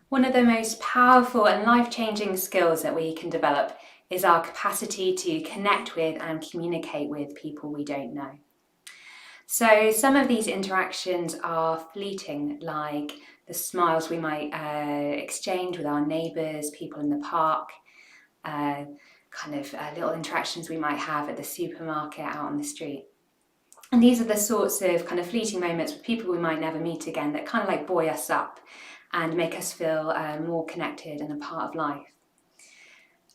One of the most powerful and life-changing skills that we can develop is our capacity to connect with and communicate with people we don't know. So some of these interactions are fleeting, like the smiles we might exchange with our neighbours, people in the park, little interactions we might have at the supermarket, out on the street. And these are the sorts of kind of fleeting moments with people we might never meet again that kind of like buoy us up and make us feel more connected and a part of life.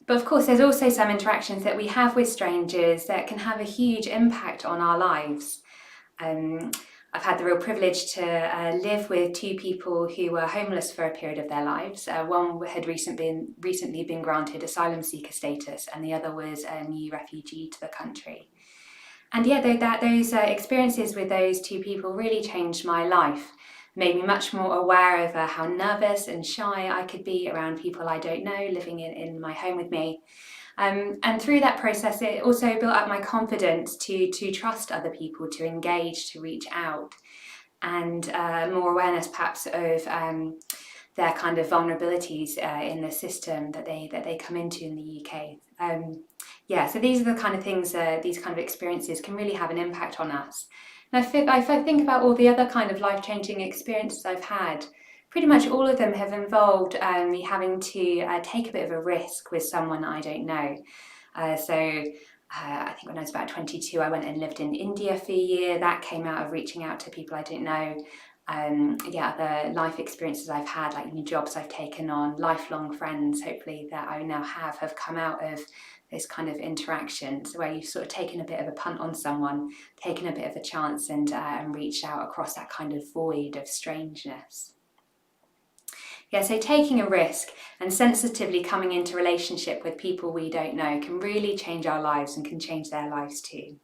But of course, there's also some interactions that we have with strangers that can have a huge impact on our lives. I've had the real privilege to live with two people who were homeless for a period of their lives. One had recently been granted asylum seeker status, and the other was a new refugee to the country. And yeah, those experiences with those two people really changed my life, made me much more aware of how nervous and shy I could be around people I don't know living in my home with me. And through that process, it also built up my confidence to trust other people, to engage, to reach out, and more awareness perhaps of their kind of vulnerabilities in the system that they come into in the UK. So these are the kind of things, these kind of experiences can really have an impact on us. And if I think about all the other kind of life-changing experiences I've had, pretty much all of them have involved me having to take a bit of a risk with someone I don't know. I think when I was about 22, I went and lived in India for a year. That came out of reaching out to people I didn't know. The life experiences I've had, like new jobs I've taken on, lifelong friends, hopefully, that I now have come out of this kind of interactions where you've sort of taken a bit of a punt on someone, taken a bit of a chance and reached out across that kind of void of strangeness. Yeah, so taking a risk and sensitively coming into relationship with people we don't know can really change our lives and can change their lives too.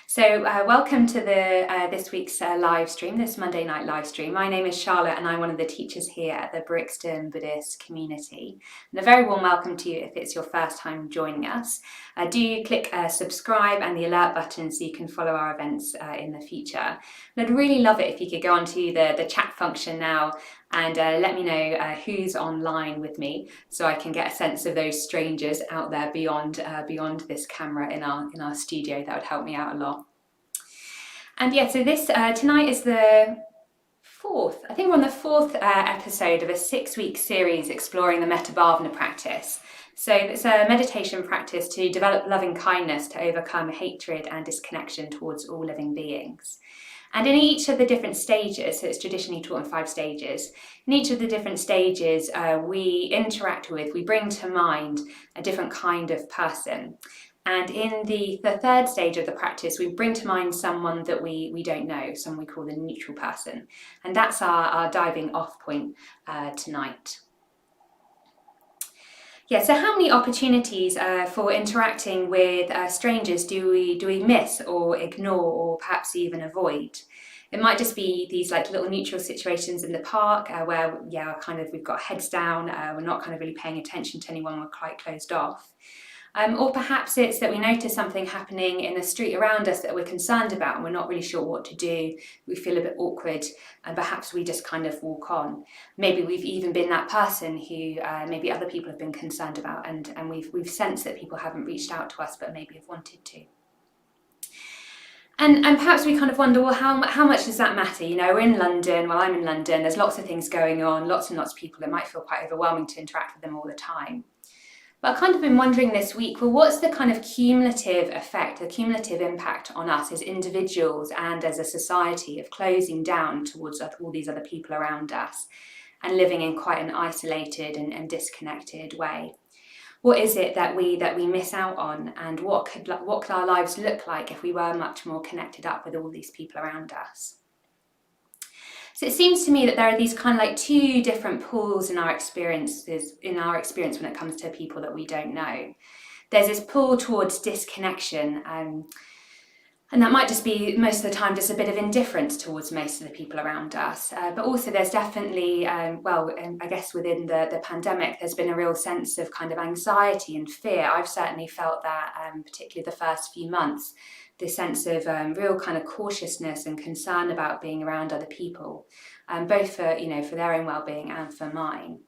So welcome to this week's live stream, this Monday night live stream. My name is Charlotte and I'm one of the teachers here at the Brixton Buddhist community. And a very warm welcome to you if it's your first time joining us. Do click subscribe and the alert button so you can follow our events in the future. And I'd really love it if you could go onto the chat function now and let me know who's online with me so I can get a sense of those strangers out there beyond this camera in our studio. That would help me out a lot. And yeah, so this tonight is the fourth, I think we're on the fourth episode of a 6-week series exploring the Metta Bhavana practice. So it's a meditation practice to develop loving kindness to overcome hatred and disconnection towards all living beings. And in each of the different stages, so it's traditionally taught in 5 stages, in each of the different stages we interact with, we bring to mind a different kind of person. And in the third stage of the practice, we bring to mind someone that we don't know, someone we call the neutral person. And that's our diving off point tonight. Yeah, so how many opportunities for interacting with strangers do we miss or ignore or perhaps even avoid? It might just be these like little neutral situations in the park where we've got heads down, we're not kind of really paying attention to anyone, we're quite closed off. Or perhaps it's that we notice something happening in the street around us that we're concerned about and we're not really sure what to do. We feel a bit awkward and perhaps we just kind of walk on. Maybe we've even been that person who maybe other people have been concerned about and we've sensed that people haven't reached out to us but maybe have wanted to. And perhaps we kind of wonder, well, how much does that matter? You know, we're in London, well, I'm in London, there's lots of things going on, lots and lots of people. It might feel quite overwhelming to interact with them all the time. But I've kind of been wondering this week, well, what's the kind of cumulative effect, the cumulative impact on us as individuals and as a society of closing down towards all these other people around us and living in quite an isolated and disconnected way? What is it that we miss out on, and what could our lives look like if we were much more connected up with all these people around us? So it seems to me that there are these kind of like 2 different pools in our experience when it comes to people that we don't know. There's this pull towards disconnection, and that might just be most of the time just a bit of indifference towards most of the people around us. But also there's definitely, I guess within the pandemic, there's been a real sense of kind of anxiety and fear. I've certainly felt that, particularly the first few months, this sense of real kind of cautiousness and concern about being around other people, both for, for their own well-being and for mine.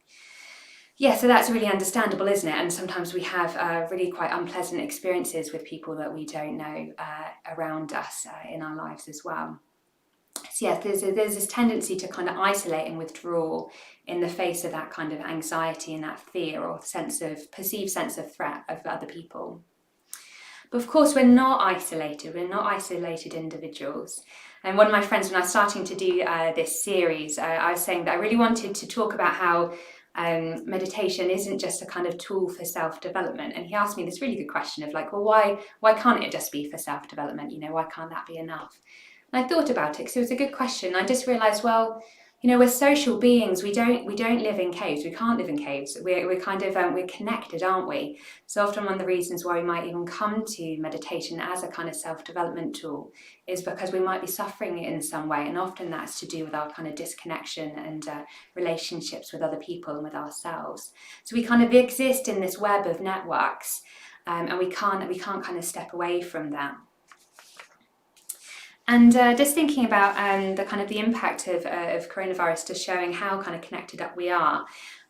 Yeah, so that's really understandable, isn't it? And sometimes we have really quite unpleasant experiences with people that we don't know around us in our lives as well. So yeah, there's this tendency to kind of isolate and withdraw in the face of that kind of anxiety and that fear or perceived sense of threat of other people. But of course, we're not isolated individuals. And one of my friends, when I was starting to do this series, I was saying that I really wanted to talk about how meditation isn't just a kind of tool for self-development. And he asked me this really good question of like, well, why can't it just be for self-development? Why can't that be enough? And I thought about it because it was a good question. I just realised, well, we're social beings. We don't live in caves. We can't live in caves. We're kind of we're connected, aren't we? So often one of the reasons why we might even come to meditation as a kind of self-development tool is because we might be suffering in some way, and often that's to do with our kind of disconnection and relationships with other people and with ourselves. So we kind of exist in this web of networks, and we can't kind of step away from that. And just thinking about the impact of coronavirus, just showing how kind of connected up we are.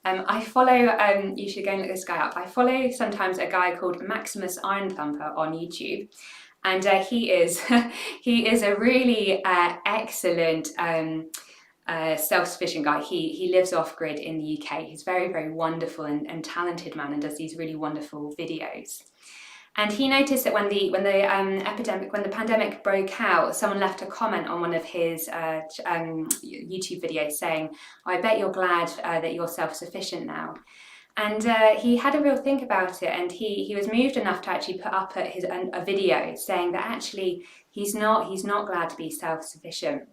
I follow, you should go and look this guy up. I follow sometimes a guy called Maximus Iron Thumper on YouTube. And he is a really excellent self-sufficient guy. He lives off-grid in the UK. He's very, very wonderful and talented man and does these really wonderful videos. And he noticed that when the pandemic broke out, someone left a comment on one of his YouTube videos saying, "I bet you're glad that you're self-sufficient now." And he had a real think about it, and he was moved enough to actually put up a video saying that actually he's not glad to be self-sufficient.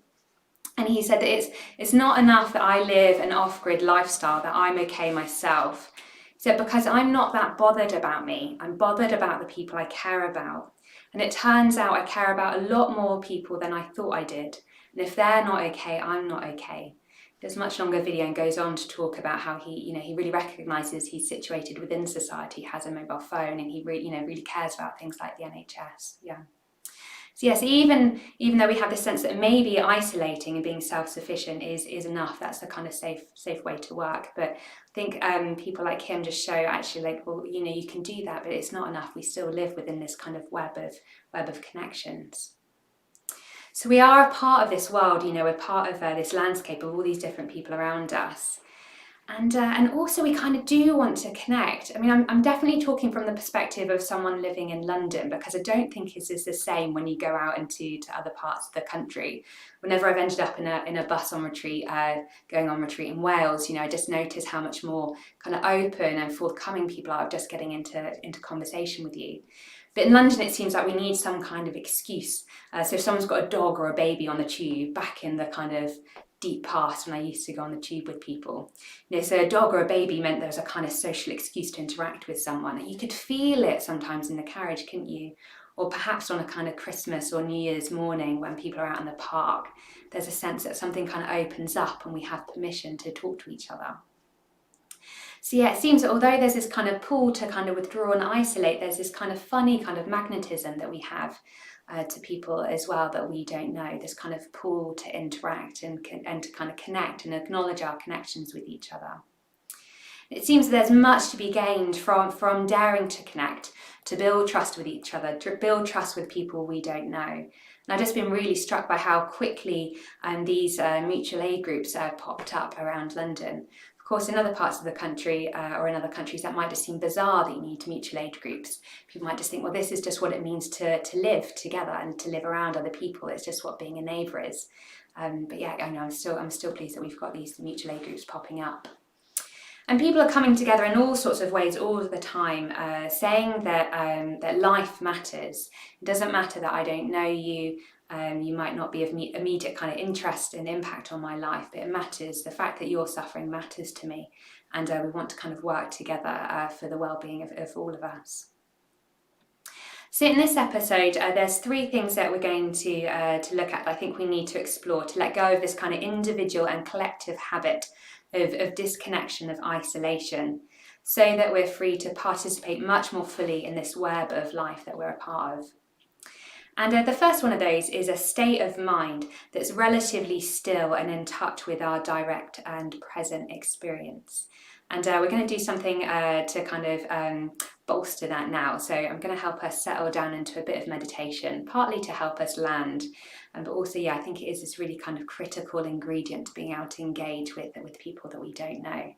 And he said that it's not enough that I live an off-grid lifestyle, that I'm okay myself. So because I'm not that bothered about me, I'm bothered about the people I care about. And it turns out I care about a lot more people than I thought I did. And if they're not okay, I'm not okay. There's a much longer video and goes on to talk about how he really recognises he's situated within society, has a mobile phone, and he really cares about things like the NHS. Yeah. So yes, even though we have this sense that maybe isolating and being self-sufficient is enough, that's the kind of safe way to work. But I think people like him just show actually like, well, you can do that, but it's not enough. We still live within this kind of web of connections. So we are a part of this world, we're part of this landscape of all these different people around us. And also we kind of do want to connect. I mean, I'm definitely talking from the perspective of someone living in London, because I don't think it's the same when you go out into other parts of the country. Whenever I've ended up in a bus on retreat, going on retreat in Wales, I just notice how much more kind of open and forthcoming people are just getting into conversation with you. But in London, it seems like we need some kind of excuse. So if someone's got a dog or a baby on the tube, back in the kind of deep past when I used to go on the tube with people, so a dog or a baby meant there was a kind of social excuse to interact with someone. And you could feel it sometimes in the carriage, couldn't you? Or perhaps on a kind of Christmas or New Year's morning when people are out in the park, there's a sense that something kind of opens up and we have permission to talk to each other. So yeah, it seems that although there's this kind of pull to kind of withdraw and isolate, there's this kind of funny kind of magnetism that we have to people as well that we don't know, this kind of pull to interact and to kind of connect and acknowledge our connections with each other. It seems that there's much to be gained from daring to connect, to build trust with each other, to build trust with people we don't know. And I've just been really struck by how quickly these mutual aid groups popped up around London. Of course, in other parts of the country or in other countries, that might just seem bizarre that you need mutual aid groups. People might just think, well, this is just what it means to live together and to live around other people. It's just what being a neighbour is. But yeah, I know I'm still pleased that we've got these mutual aid groups popping up. And people are coming together in all sorts of ways all the time, saying that life matters. It doesn't matter that I don't know you. You might not be of immediate kind of interest and impact on my life, but it matters. The fact that you're suffering matters to me, and we want to kind of work together for the well-being of all of us. So in this episode, there's 3 things that we're going to look at that I think we need to explore to let go of this kind of individual and collective habit of disconnection, of isolation, so that we're free to participate much more fully in this web of life that we're a part of. And the first one of those is a state of mind that's relatively still and in touch with our direct and present experience. And we're going to do something to kind of bolster that now. So I'm going to help us settle down into a bit of meditation, partly to help us land, but also, I think it is this really kind of critical ingredient to being able to engage with people that we don't know.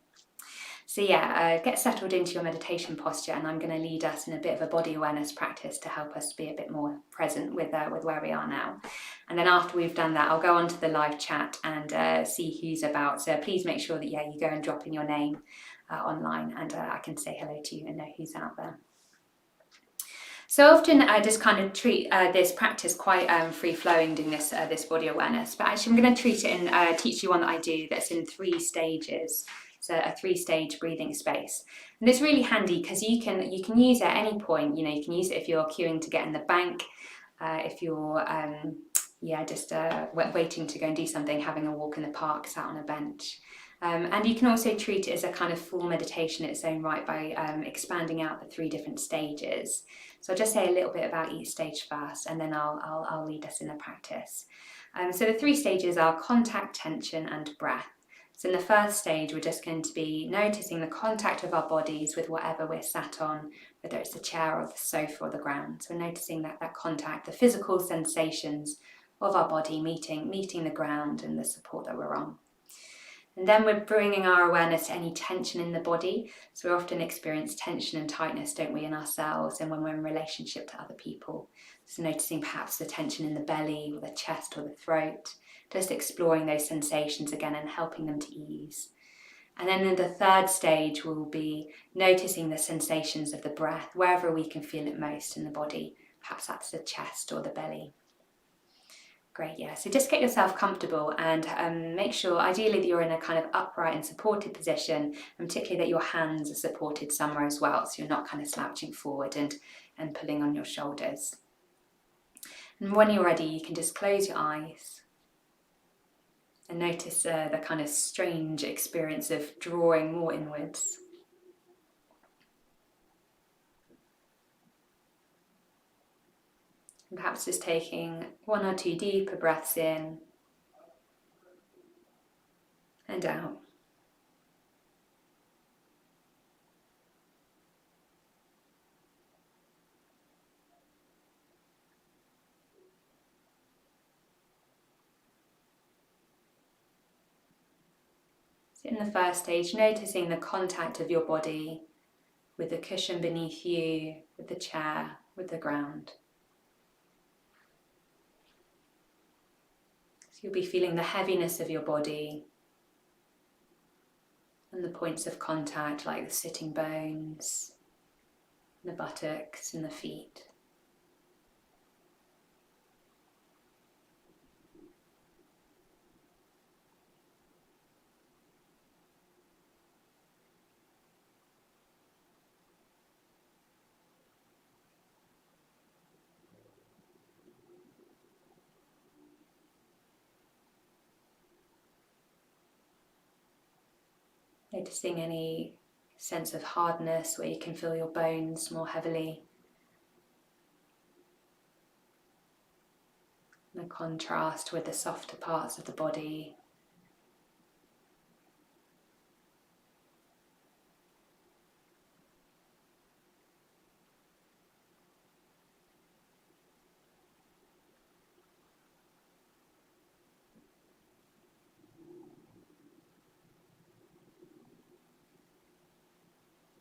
So get settled into your meditation posture, and I'm going to lead us in a bit of a body awareness practice to help us be a bit more present with where we are now. And then after we've done that, I'll go on to the live chat and see who's about. So please make sure that you go and drop in your name online, and I can say hello to you and know who's out there. So often I just kind of treat this practice quite free-flowing, doing this body awareness, but actually I'm going to treat it and teach you one that I do that's in 3 stages. So a 3-stage breathing space, and it's really handy because you can use it at any point. You can use it if you're queuing to get in the bank, if you're just waiting to go and do something, having a walk in the park, sat on a bench. And you can also treat it as a kind of full meditation in its own right by expanding out the 3 different stages. So I'll just say a little bit about each stage first, and then I'll lead us in the practice. So the 3 stages are contact, tension, and breath. So in the first stage, we're just going to be noticing the contact of our bodies with whatever we're sat on, whether it's the chair or the sofa or the ground. So we're noticing that contact, the physical sensations of our body meeting the ground and the support that we're on. And then we're bringing our awareness to any tension in the body. So we often experience tension and tightness, don't we, in ourselves and when we're in relationship to other people. So noticing perhaps the tension in the belly or the chest or the throat, just exploring those sensations again and helping them to ease. And then in the 3rd stage, we'll be noticing the sensations of the breath, wherever we can feel it most in the body. Perhaps that's the chest or the belly. Great, so just get yourself comfortable and make sure ideally that you're in a kind of upright and supported position, and particularly that your hands are supported somewhere as well, so you're not kind of slouching forward and pulling on your shoulders. And when you're ready, you can just close your eyes and notice the kind of strange experience of drawing more inwards. And perhaps just taking 1 or 2 deeper breaths in and out. So in the first stage, noticing the contact of your body with the cushion beneath you, with the chair, with the ground. So you'll be feeling the heaviness of your body and the points of contact like the sitting bones, the buttocks and the feet. Noticing any sense of hardness where you can feel your bones more heavily. The contrast with the softer parts of the body.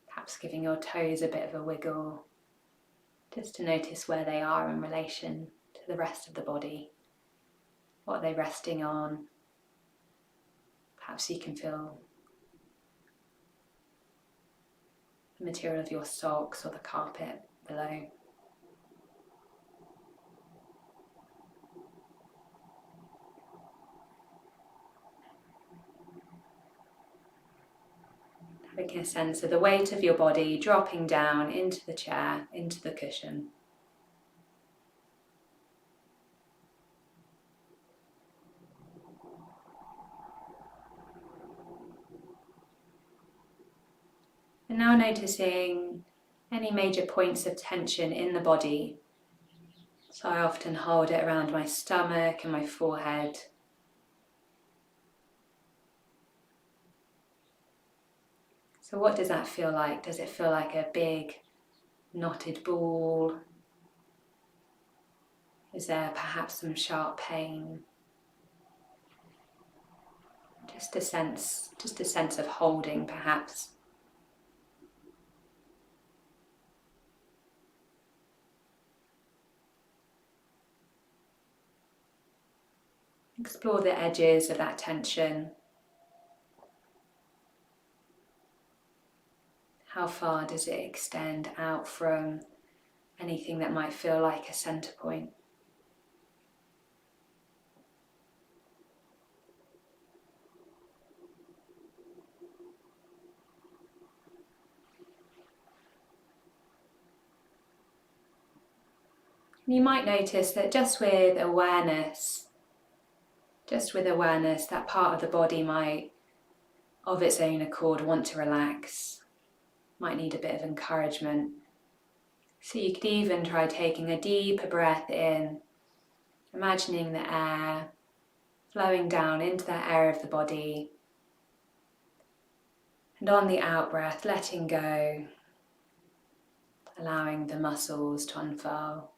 Perhaps giving your toes a bit of a wiggle, just to notice where they are in relation to the rest of the body. What are they resting on? Perhaps you can feel the material of your socks or the carpet below. Having a sense of the weight of your body dropping down into the chair, into the cushion. And now noticing any major points of tension in the body. So I often hold it around my stomach and my forehead. So what does that feel like? Does it feel like a big knotted ball? Is there perhaps some sharp pain? Just a sense of holding, perhaps. Explore the edges of that tension. How far does it extend out from anything that might feel like a center point? You might notice that just with awareness, that part of the body might, of its own accord, want to relax, might need a bit of encouragement. So you could even try taking a deeper breath in, imagining the air flowing down into that area of the body, and on the out breath, letting go, allowing the muscles to unfurl.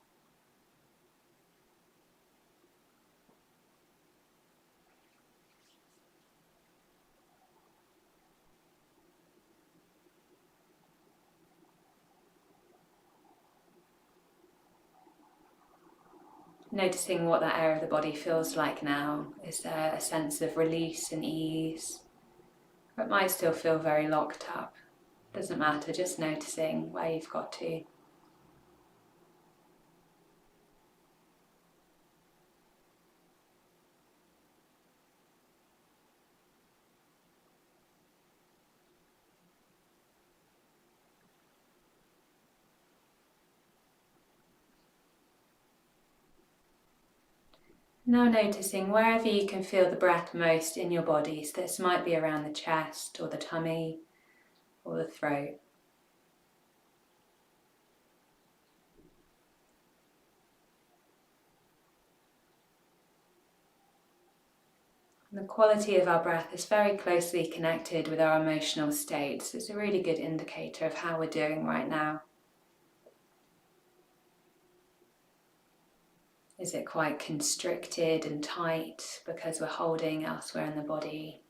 Noticing what that area of the body feels like now. Is there a sense of release and ease? Or it might still feel very locked up. Doesn't matter, just noticing where you've got to. Now noticing wherever you can feel the breath most in your body. So this might be around the chest or the tummy or the throat. And the quality of our breath is very closely connected with our emotional state. So it's a really good indicator of how we're doing right now. Is it quite constricted and tight because we're holding elsewhere in the body?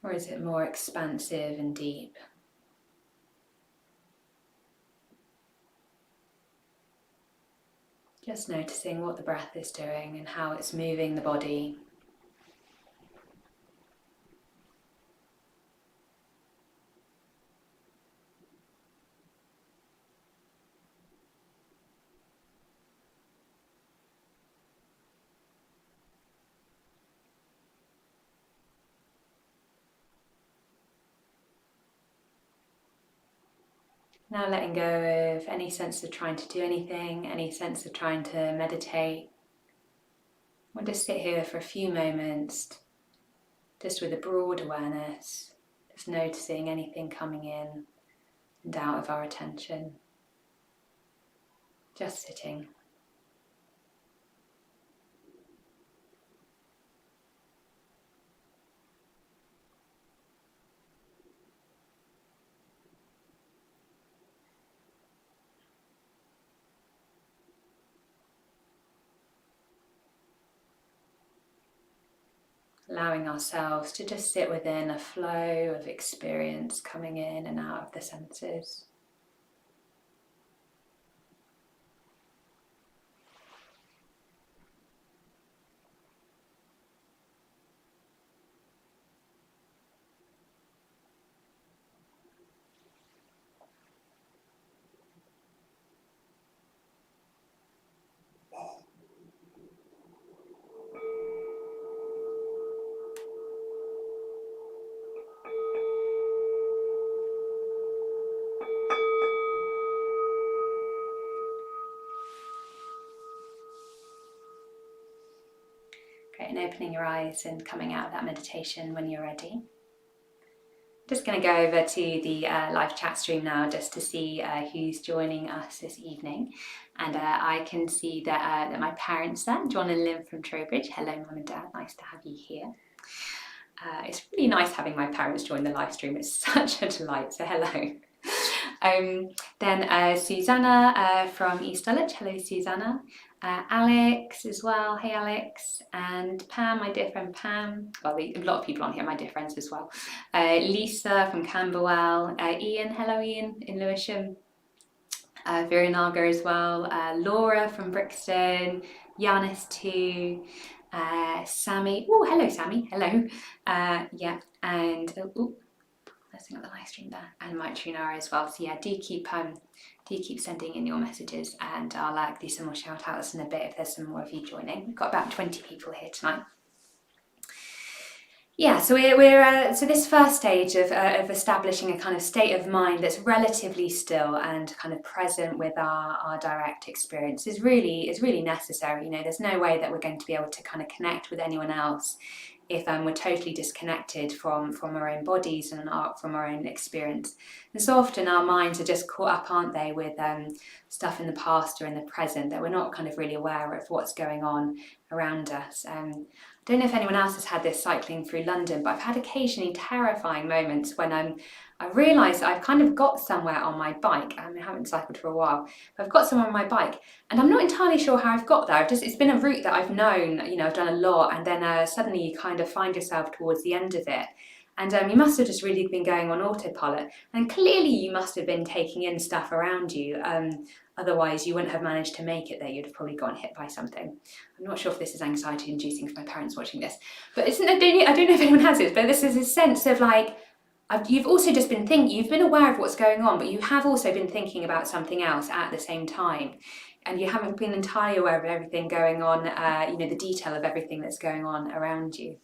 Or is it more expansive and deep? Just noticing what the breath is doing and how it's moving the body. Now letting go of any sense of trying to do anything, any sense of trying to meditate. We'll just sit here for a few moments, just with a broad awareness, just noticing anything coming in and out of our attention. Just sitting. Allowing ourselves to just sit within a flow of experience coming in and out of the senses. Great, and opening your eyes and coming out of that meditation when you're ready. Just going to go over to the live chat stream now just to see who's joining us this evening. And I can see that my parents there, John and Lynn from Trowbridge. Hello, Mum and Dad. Nice to have you here. It's really nice having my parents join the live stream. It's such a delight. So hello. Then Susanna from East Dulwich. Hello, Susanna. Alex as well. Hey, Alex. And Pam, my dear friend Pam. Well, a lot of people on here, my dear friends as well. Lisa from Camberwell. Ian. Hello, Ian in Lewisham. Viranaga as well. Laura from Brixton. Yanis too. Sammy. Oh, hello, Sammy. Hello. Yeah. And let's bring up the live stream there. And Mike Trunara as well. So yeah, do keep sending in your messages, and I'll do some more shout outs in a bit if there's some more of you joining. We've got about 20 people here tonight. Yeah, so we're so this first stage of establishing a kind of state of mind that's relatively still and kind of present with our direct experience is really necessary. You know, there's no way that we're going to be able to kind of connect with anyone else if we're totally disconnected from our own bodies and from our own experience. And so often our minds are just caught up, aren't they, with stuff in the past or in the present that we're not kind of really aware of what's going on around us. I don't know if anyone else has had this cycling through London, but I've had occasionally terrifying moments when I realise that I've kind of got somewhere on my bike. I haven't cycled for a while, but I've got somewhere on my bike and I'm not entirely sure how I've got there. It's been a route that I've known, you know, I've done a lot, and then suddenly you kind of find yourself towards the end of it. And you must have just really been going on autopilot, and clearly you must have been taking in stuff around you. Otherwise you wouldn't have managed to make it there. You'd have probably gotten hit by something. I'm not sure if this is anxiety inducing for my parents watching this, but I don't know if anyone has it, but this is a sense of like, you've also just been you've been aware of what's going on, but you have also been thinking about something else at the same time. And you haven't been entirely aware of everything going on, you know, the detail of everything that's going on around you.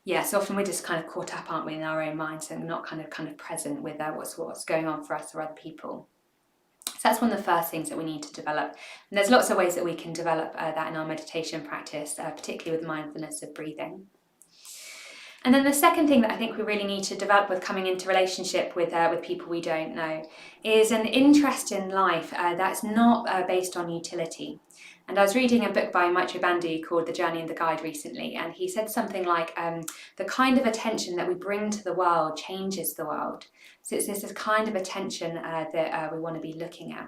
Yeah, so often we're just kind of caught up, aren't we, in our own minds and not kind of present with what's going on for us or other people. So that's one of the first things that we need to develop. And there's lots of ways that we can develop that in our meditation practice, particularly with mindfulness of breathing. And then the second thing that I think we really need to develop with coming into relationship with people we don't know is an interest in life that's not based on utility. And I was reading a book by Maitreya Bandhu called The Journey and the Guide recently, and he said something like, the kind of attention that we bring to the world changes the world. So it's this kind of attention that we want to be looking at.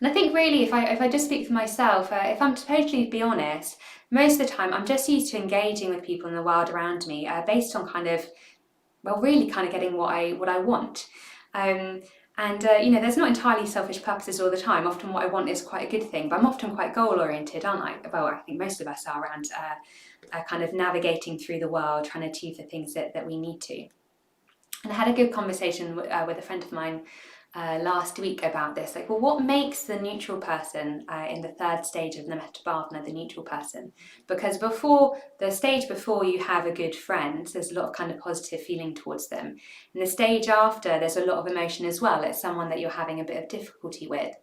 And I think really, if I just speak for myself, if I'm to totally be honest, most of the time I'm just used to engaging with people in the world around me based on really getting what I want. You know, there's not entirely selfish purposes all the time. Often what I want is quite a good thing, but I'm often quite goal-oriented, aren't I? Well, I think most of us are around kind of navigating through the world, trying to achieve the things that we need to. And I had a good conversation with a friend of mine last week about this. Like, well, what makes the neutral person in the third stage of the metta bhavana the neutral person? Because before you have a good friend, there's a lot of kind of positive feeling towards them. In the stage after, there's a lot of emotion as well. It's someone that you're having a bit of difficulty with.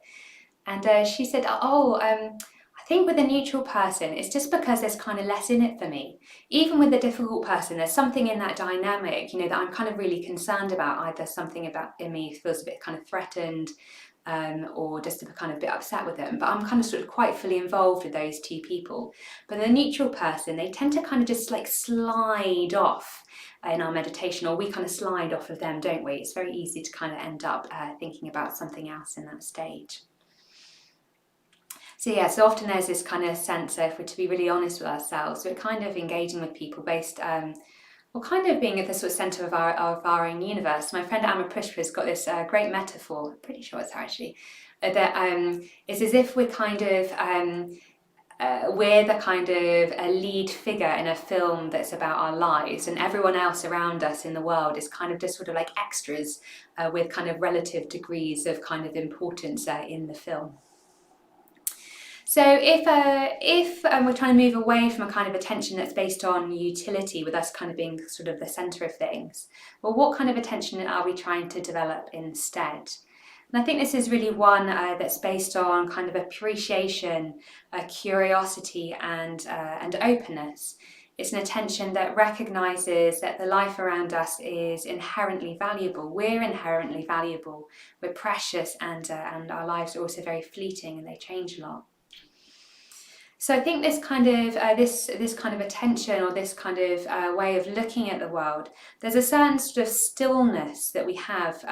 And she said, I think with a neutral person, it's just because there's kind of less in it for me. Even with a difficult person, there's something in that dynamic, you know, that I'm kind of really concerned about. Either something in me feels a bit kind of threatened, or just a kind of bit upset with them. But I'm kind of sort of quite fully involved with those two people. But the neutral person, they tend to kind of just like slide off in our meditation, or we kind of slide off of them, don't we? It's very easy to kind of end up thinking about something else in that stage. So yeah, so often there's this kind of sense of, if we're to be really honest with ourselves, we're kind of engaging with people based, or kind of being at the sort of centre of our own universe. My friend Amma Pushpa's got this great metaphor, I'm pretty sure it's her actually, that it's as if we're kind of, we're the kind of a lead figure in a film that's about our lives, and everyone else around us in the world is kind of just sort of like extras with kind of relative degrees of kind of importance in the film. So if we're trying to move away from a kind of attention that's based on utility, with us kind of being sort of the centre of things, well, what kind of attention are we trying to develop instead? And I think this is really one that's based on kind of appreciation, curiosity, and openness. It's an attention that recognises that the life around us is inherently valuable. We're inherently valuable. We're precious, and our lives are also very fleeting and they change a lot. So I think this kind of this kind of attention, or this kind of way of looking at the world, there's a certain sort of stillness that we have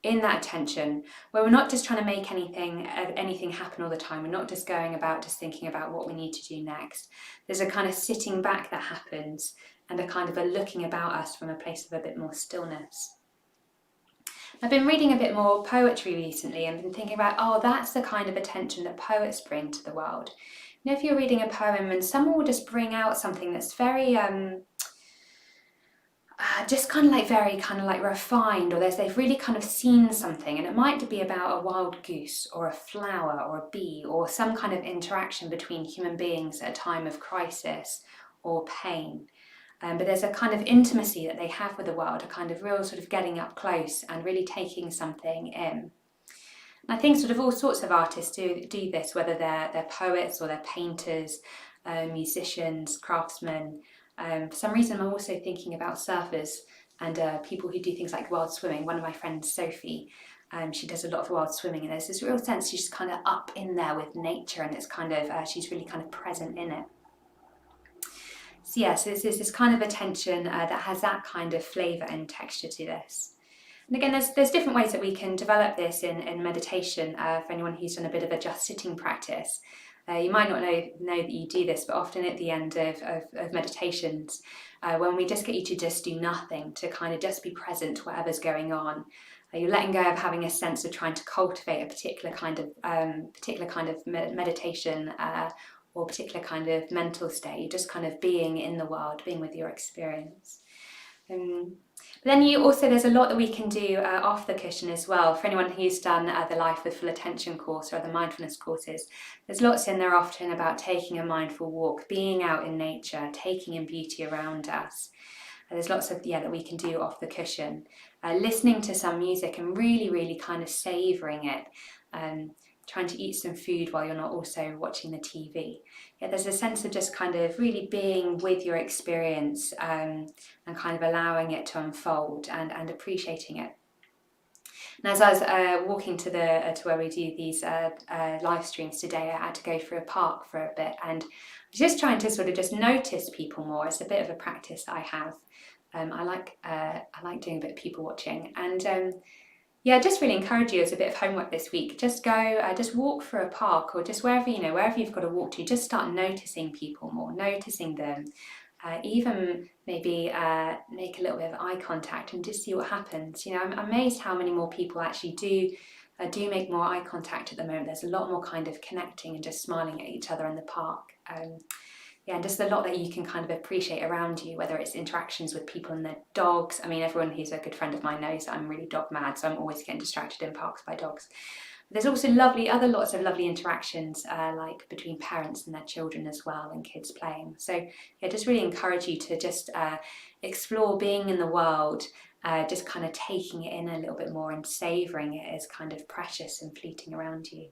in that attention, where we're not just trying to make anything happen all the time. We're not just going about just thinking about what we need to do next. There's a kind of sitting back that happens, and a kind of a looking about us from a place of a bit more stillness. I've been reading a bit more poetry recently and been thinking about, oh, that's the kind of attention that poets bring to the world. You know, if you're reading a poem and someone will just bring out something that's very just kind of like very kind of like refined, or they've really kind of seen something, and it might be about a wild goose or a flower or a bee, or some kind of interaction between human beings at a time of crisis or pain. But there's a kind of intimacy that they have with the world, a kind of real sort of getting up close and really taking something in. And I think sort of all sorts of artists do this, whether they're poets or they're painters, musicians, craftsmen. For some reason, I'm also thinking about surfers and people who do things like wild swimming. One of my friends, Sophie, she does a lot of wild swimming, and there's this real sense she's kind of up in there with nature, and it's kind of she's really kind of present in it. So yeah, so there's this kind of attention that has that kind of flavour and texture to this. And again, there's different ways that we can develop this in meditation. For anyone who's done a bit of a just sitting practice, you might not know that you do this, but often at the end of meditations, when we just get you to just do nothing, to kind of just be present to whatever's going on, you're letting go of having a sense of trying to cultivate a particular kind of meditation or particular kind of mental state. You're just kind of being in the world, being with your experience. But then there's a lot that we can do off the cushion as well. For anyone who's done the Life with Full Attention course or the mindfulness courses, there's lots in there often about taking a mindful walk, being out in nature, taking in beauty around us. There's lots of that we can do off the cushion. Listening to some music and really, really kind of savouring it. Trying to eat some food while you're not also watching the TV. Yeah, there's a sense of just kind of really being with your experience and kind of allowing it to unfold and appreciating it. And as I was walking to where we do these live streams today, I had to go through a park for a bit, and I was just trying to sort of just notice people more. It's a bit of a practice that I have. I like doing a bit of people watching, and yeah, just really encourage you as a bit of homework this week. Just go, just walk through a park, or just wherever you've got to walk to. Just start noticing people more, noticing them. Even maybe make a little bit of eye contact and just see what happens. You know, I'm amazed how many more people actually do make more eye contact at the moment. There's a lot more kind of connecting and just smiling at each other in the park. Yeah, and just a lot that you can kind of appreciate around you, whether it's interactions with people and their dogs. I mean, everyone who's a good friend of mine knows that I'm really dog mad, so I'm always getting distracted in parks by dogs. But there's also lots of lovely interactions like between parents and their children as well, and kids playing. So yeah, just really encourage you to just explore being in the world, just kind of taking it in a little bit more and savouring it as kind of precious and fleeting around you.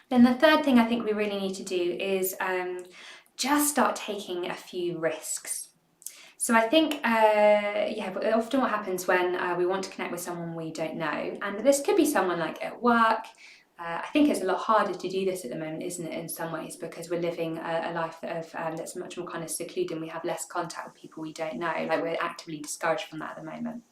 Then the third thing I think we really need to do is just start taking a few risks. So I think, often what happens when we want to connect with someone we don't know, and this could be someone like at work. I think it's a lot harder to do this at the moment, isn't it, in some ways, because we're living a life of that's much more kind of secluded, and we have less contact with people we don't know. Like, we're actively discouraged from that at the moment.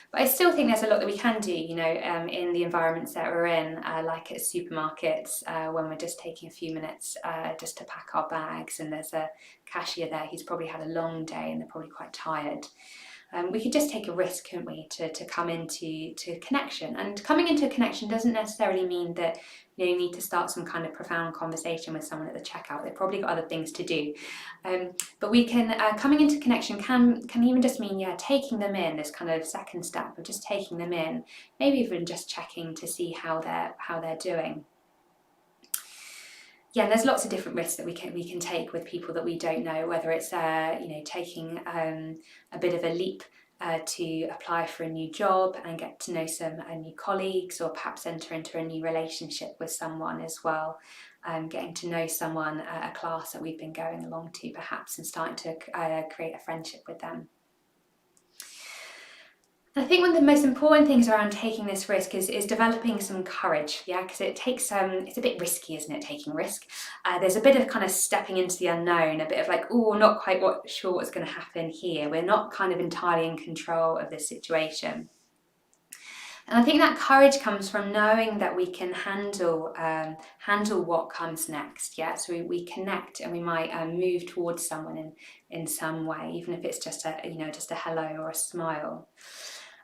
But I still think there's a lot that we can do, you know, in the environments that we're in, like at supermarkets, when we're just taking a few minutes just to pack our bags, and there's a cashier there who's probably had a long day and they're probably quite tired. We could just take a risk, couldn't we, to come into connection. And coming into a connection doesn't necessarily mean that you need to start some kind of profound conversation with someone at the checkout. They've probably got other things to do. But we can, coming into connection can even just mean, taking them in, this kind of second step of just taking them in, maybe even just checking to see how they're doing. Yeah, there's lots of different risks that we can take with people that we don't know, whether it's taking a bit of a leap to apply for a new job and get to know some new colleagues, or perhaps enter into a new relationship with someone as well. Getting to know someone at a class that we've been going along to perhaps, and starting to create a friendship with them. I think one of the most important things around taking this risk is developing some courage, because it takes, it's a bit risky, isn't it, taking risk? There's a bit of kind of stepping into the unknown, a bit of like, oh, not quite sure what's going to happen here. We're not kind of entirely in control of this situation. And I think that courage comes from knowing that we can handle what comes next. So we connect, and we might move towards someone in some way, even if it's just a hello or a smile.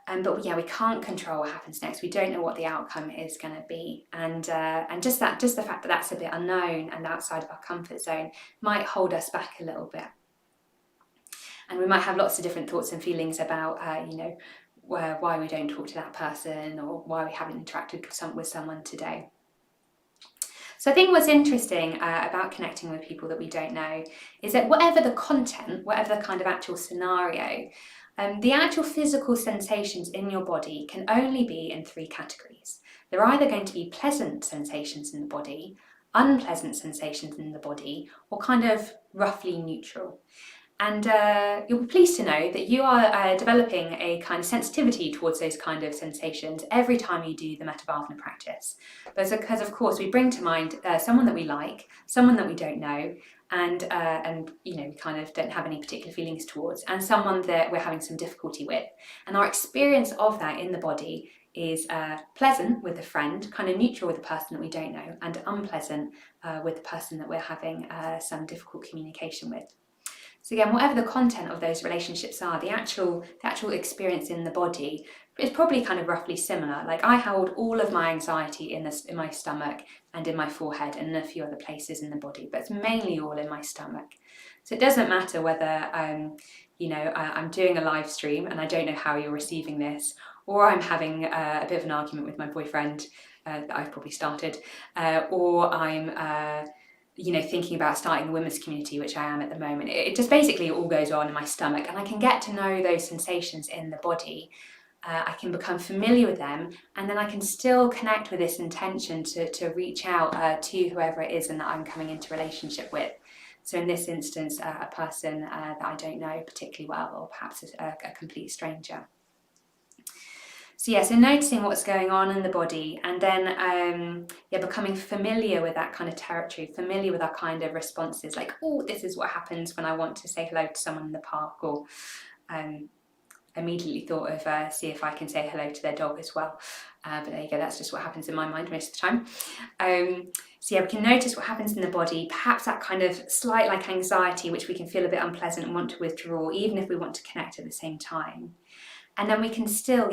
But we can't control what happens next. We don't know what the outcome is going to be, and just the fact that that's a bit unknown and outside of our comfort zone might hold us back a little bit. And we might have lots of different thoughts and feelings about why we don't talk to that person, or why we haven't interacted with someone today. So I think what's interesting about connecting with people that we don't know is that whatever the content, whatever the kind of actual scenario, the actual physical sensations in your body can only be in 3 categories. They're either going to be pleasant sensations in the body, unpleasant sensations in the body, or kind of roughly neutral. And you'll be pleased to know that you are developing a kind of sensitivity towards those kind of sensations every time you do the Metabhavana practice. Because of course we bring to mind someone that we like, someone that we don't know, and we kind of don't have any particular feelings towards, and someone that we're having some difficulty with. And our experience of that in the body is pleasant with a friend, kind of neutral with the person that we don't know, and unpleasant with the person that we're having some difficult communication with. So again, whatever the content of those relationships are, the actual experience in the body is probably kind of roughly similar. Like, I hold all of my anxiety in my stomach and in my forehead and in a few other places in the body, but it's mainly all in my stomach. So it doesn't matter whether I'm doing a live stream and I don't know how you're receiving this, or I'm having a bit of an argument with my boyfriend that I've probably started, or I'm thinking about starting a women's community, which I am at the moment. It just basically all goes on in my stomach, and I can get to know those sensations in the body. I can become familiar with them, and then I can still connect with this intention to reach out to whoever it is and that I'm coming into relationship with. So in this instance, a person that I don't know particularly well, or perhaps a complete stranger. So noticing what's going on in the body, and then becoming familiar with that kind of territory, familiar with our kind of responses, like, oh, this is what happens when I want to say hello to someone in the park, or immediately thought of see if I can say hello to their dog as well. But there you go, that's just what happens in my mind most of the time. We can notice what happens in the body, perhaps that kind of slight like anxiety, which we can feel a bit unpleasant and want to withdraw, even if we want to connect at the same time. And then we can still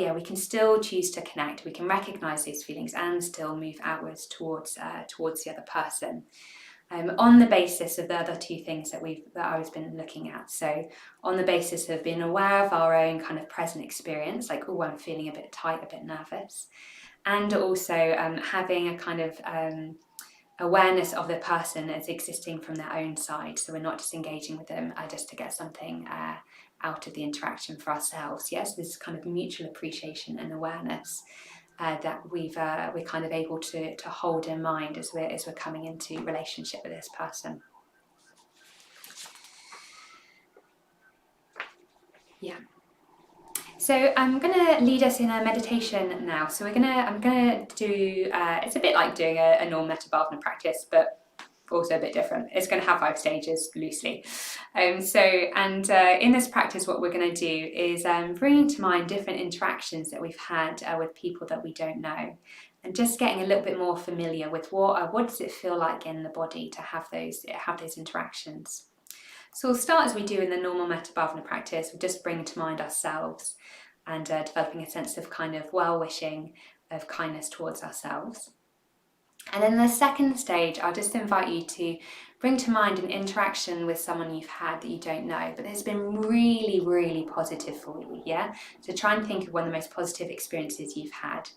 choose to connect. We can recognise those feelings and still move outwards towards the other person, on the basis of the other 2 things that I've been looking at. So on the basis of being aware of our own kind of present experience, like, oh, I'm feeling a bit tight, a bit nervous, and also having a kind of awareness of the person as existing from their own side. So we're not just engaging with them just to get something out of the interaction for ourselves. Yes, this kind of mutual appreciation and awareness that we're kind of able to hold in mind as we're coming into relationship with this person. So I'm going to lead us in a meditation now. So I'm going to do, it's a bit like doing a normal Metabhavana practice, but also a bit different. It's going to have 5 stages loosely. In this practice, what we're going to do is bringing to mind different interactions that we've had with people that we don't know, and just getting a little bit more familiar with what does it feel like in the body to have those interactions. So we'll start as we do in the normal Metabhavana practice. We'll just bring to mind ourselves and developing a sense of kind of well-wishing, of kindness towards ourselves. And then the second stage, I'll just invite you to bring to mind an interaction with someone you've had that you don't know, but has been really, really positive for you, So try and think of one of the most positive experiences you've had.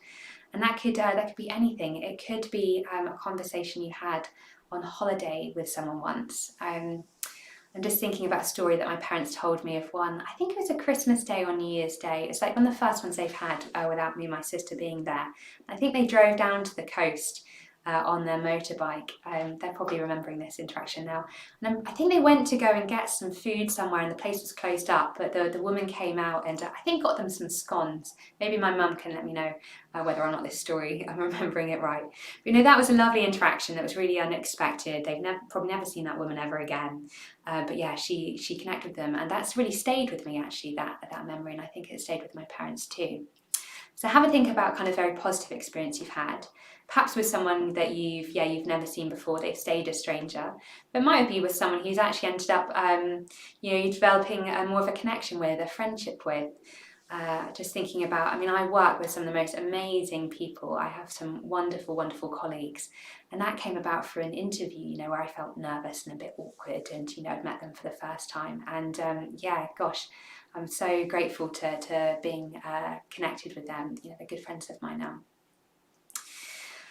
And that could be anything. It could be a conversation you had on holiday with someone once. I'm just thinking about a story that my parents told me of one, I think it was a Christmas Day or New Year's Day. It's like one of the first ones they've had without me and my sister being there. I think they drove down to the coast on their motorbike. They're probably remembering this interaction now. And I think they went to go and get some food somewhere and the place was closed up, but the woman came out and I think got them some scones. Maybe my mum can let me know whether or not this story, I'm remembering it right. But, you know, that was a lovely interaction that was really unexpected. They've probably never seen that woman ever again. But yeah, she connected with them, and that's really stayed with me actually, that memory, and I think it stayed with my parents too. So have a think about kind of very positive experience you've had, perhaps with someone that you've never seen before, they've stayed a stranger, but it might be with someone who's actually ended up you're developing more of a connection with, a friendship with. Just thinking about, I mean, I work with some of the most amazing people. I have some wonderful, wonderful colleagues, and that came about through an interview, you know, where I felt nervous and a bit awkward, and you know, I'd met them for the first time, and yeah, gosh, I'm so grateful to being connected with them. You know, they're good friends of mine now.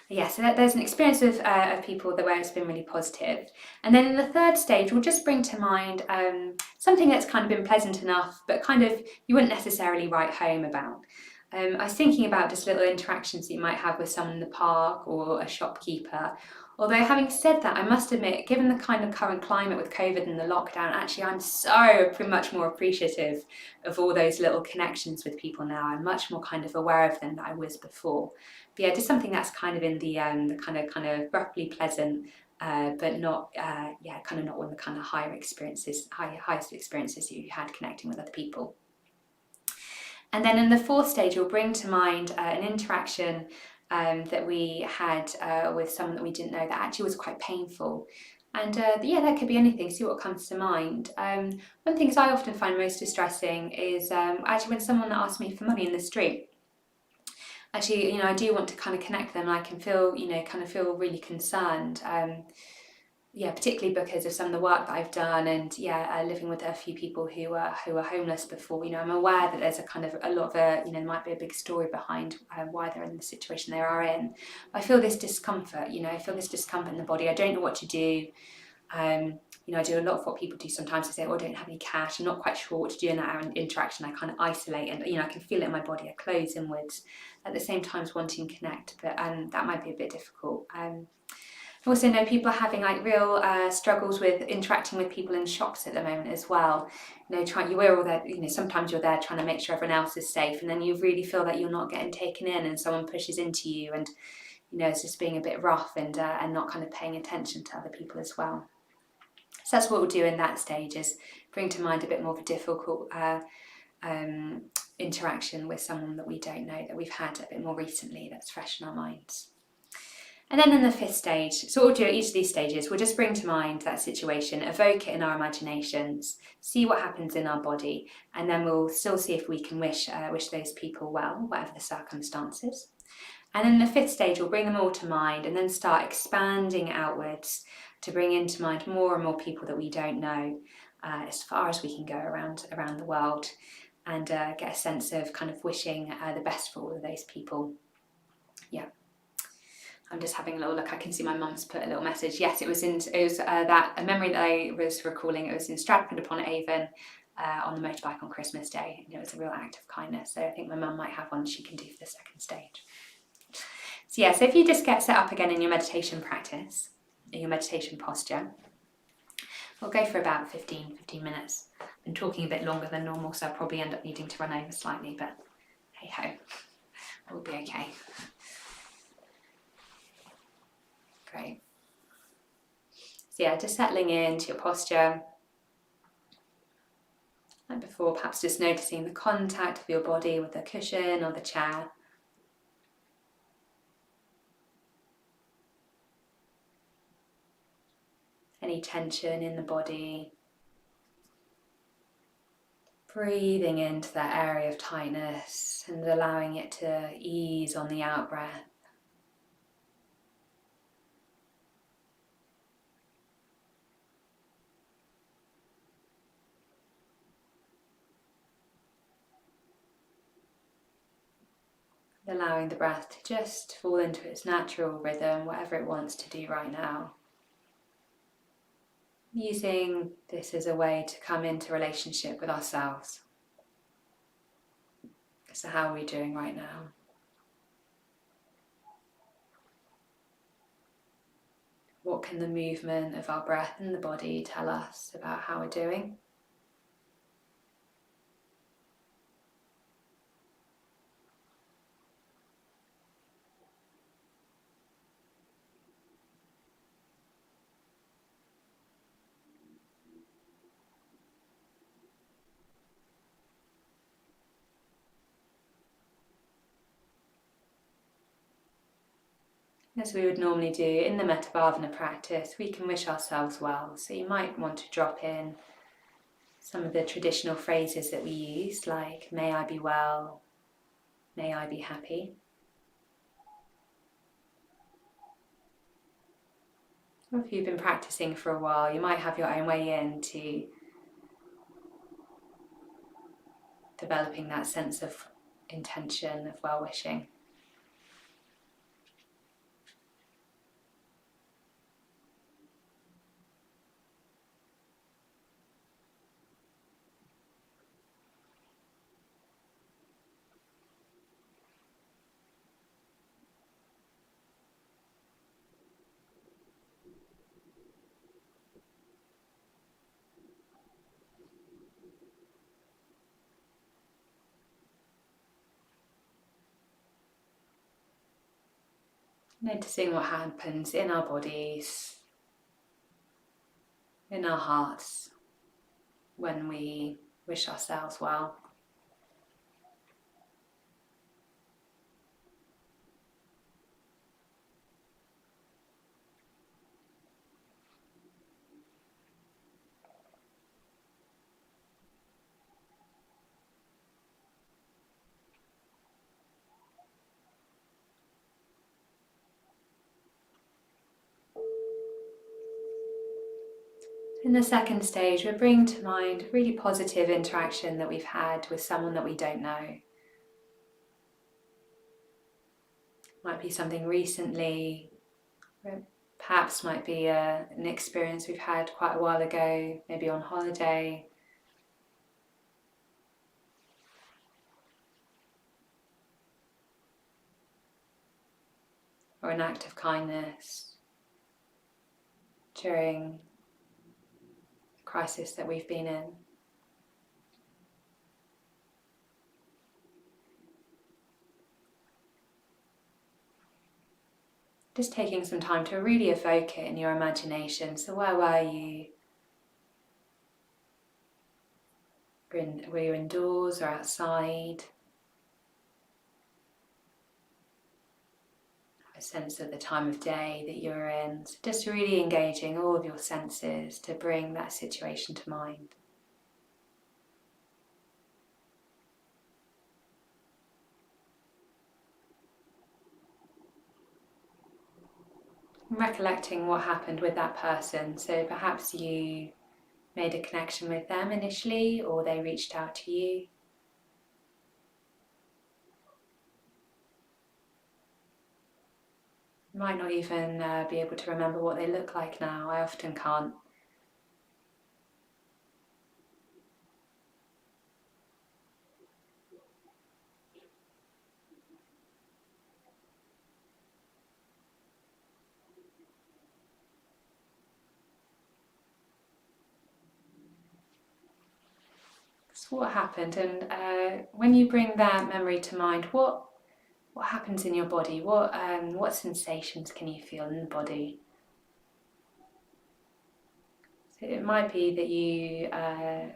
Yeah, so there's an experience of people where it's been really positive. And then in the third stage, we'll just bring to mind something that's kind of been pleasant enough, but kind of you wouldn't necessarily write home about. I was thinking about just little interactions that you might have with someone in the park or a shopkeeper. Although having said that, I must admit, given the kind of current climate with COVID and the lockdown, actually I'm so much more appreciative of all those little connections with people now. I'm much more kind of aware of them than I was before. But yeah, just something that's kind of in the kind of roughly pleasant, but not kind of not one of the kind of highest experiences you had connecting with other people. And then in the fourth stage, we'll bring to mind an interaction that we had with someone that we didn't know that actually was quite painful. And yeah, that could be anything, see what comes to mind. One of the things I often find most distressing is actually when someone asks me for money in the street. Actually, you know, I do want to kind of connect them, and I can feel, you know, kind of feel really concerned. Yeah, particularly because of some of the work that I've done, and yeah, living with a few people who were homeless before. You know, I'm aware that there's a lot of you know, there might be a big story behind why they're in the situation they are in. I feel this discomfort. You know, I feel this discomfort in the body. I don't know what to do. You know, I do a lot of what people do sometimes. They say, "Oh, I don't have any cash. I'm not quite sure what to do in that interaction." I kind of isolate, and you know, I can feel it in my body. I close inwards, at the same time as wanting to connect, but that might be a bit difficult. I also know people are having like real struggles with interacting with people in shops at the moment as well. You know, you're all there, you know, sometimes you're there trying to make sure everyone else is safe, and then you really feel that you're not getting taken in, and someone pushes into you, and you know, it's just being a bit rough and not kind of paying attention to other people as well. So that's what we'll do in that stage, is bring to mind a bit more of a difficult interaction with someone that we don't know, that we've had a bit more recently, that's fresh in our minds. And then in the fifth stage, so what we'll do at each of these stages, we'll just bring to mind that situation, evoke it in our imaginations, see what happens in our body, and then we'll still see if we can wish those people well, whatever the circumstances. And then in the fifth stage, we'll bring them all to mind and then start expanding outwards to bring into mind more and more people that we don't know, as far as we can go around the world, and get a sense of kind of wishing the best for all of those people. Yeah. I'm just having a little look. I can see my mum's put a little message. Yes, it was that a memory that I was recalling. It was in Stratford upon Avon on the motorbike on Christmas Day. And it was a real act of kindness. So I think my mum might have one she can do for the second stage. So yeah, so if you just get set up again in your meditation practice, in your meditation posture, we'll go for about 15 minutes. I've been talking a bit longer than normal, so I'll probably end up needing to run over slightly, but hey ho, we'll be okay. Great. So yeah, just settling into your posture. Like before, perhaps just noticing the contact of your body with the cushion or the chair. Any tension in the body. Breathing into that area of tightness and allowing it to ease on the out-breath. Allowing the breath to just fall into its natural rhythm, whatever it wants to do right now. using this as a way to come into relationship with ourselves. So how are we doing right now? What can the movement of our breath in the body tell us about how we're doing? As we would normally do in the Metta Bhavana practice, we can wish ourselves well. So you might want to drop in some of the traditional phrases that we use, like may I be well, may I be happy. Or if you've been practicing for a while, you might have your own way into developing that sense of intention, of well-wishing. Noticing what happens in our bodies, in our hearts, when we wish ourselves well. In the second stage, we're bringing to mind a really positive interaction that we've had with someone that we don't know. Might be something recently, perhaps might be an experience we've had quite a while ago, maybe on holiday. Or an act of kindness during the crisis that we've been in. Just taking some time to really evoke it in your imagination. So where were you? Were you indoors or outside? A sense of the time of day that you're in. So just really engaging all of your senses to bring that situation to mind. And recollecting what happened with that person. So perhaps you made a connection with them initially, or they reached out to you. You might not even be able to remember what they look like now. I often can't. So what happened? And when you bring that memory to mind, what happens in your body? What sensations can you feel in the body? So it might be that you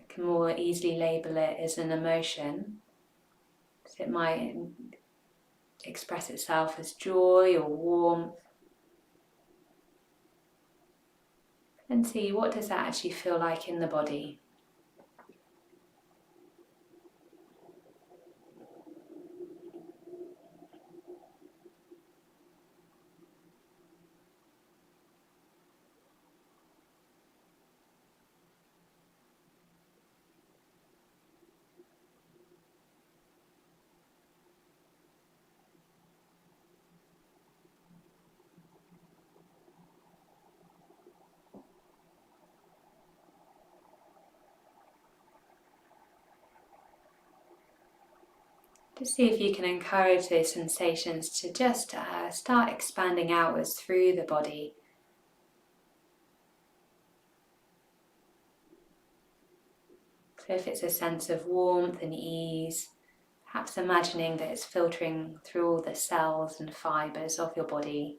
can more easily label it as an emotion. So it might express itself as joy or warmth. And see, what does that actually feel like in the body? To see if you can encourage those sensations to just start expanding outwards through the body. So if it's a sense of warmth and ease, perhaps imagining that it's filtering through all the cells and fibres of your body.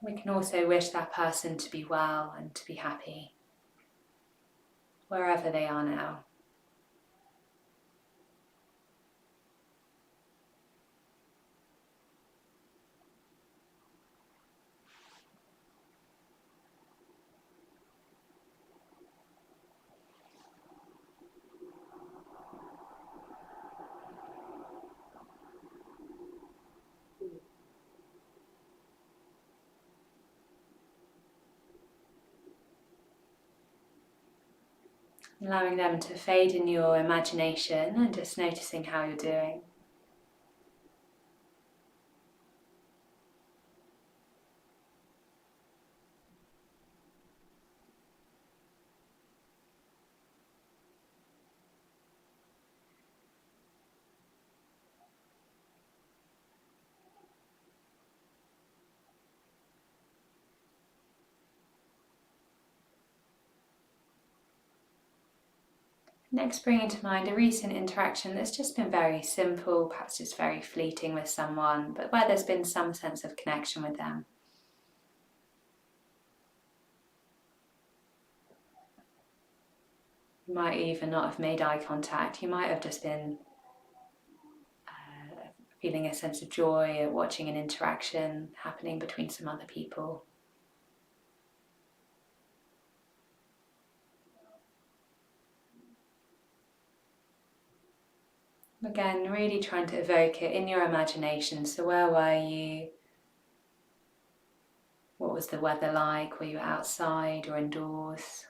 We can also wish that person to be well and to be happy, wherever they are now. Allowing them to fade in your imagination and just noticing how you're doing. Next, bringing to mind a recent interaction that's just been very simple, perhaps just very fleeting with someone, but where there's been some sense of connection with them. You might even not have made eye contact. You might have just been feeling a sense of joy at watching an interaction happening between some other people. Again, really trying to evoke it in your imagination. So where were you? What was the weather like? Were you outside or indoors?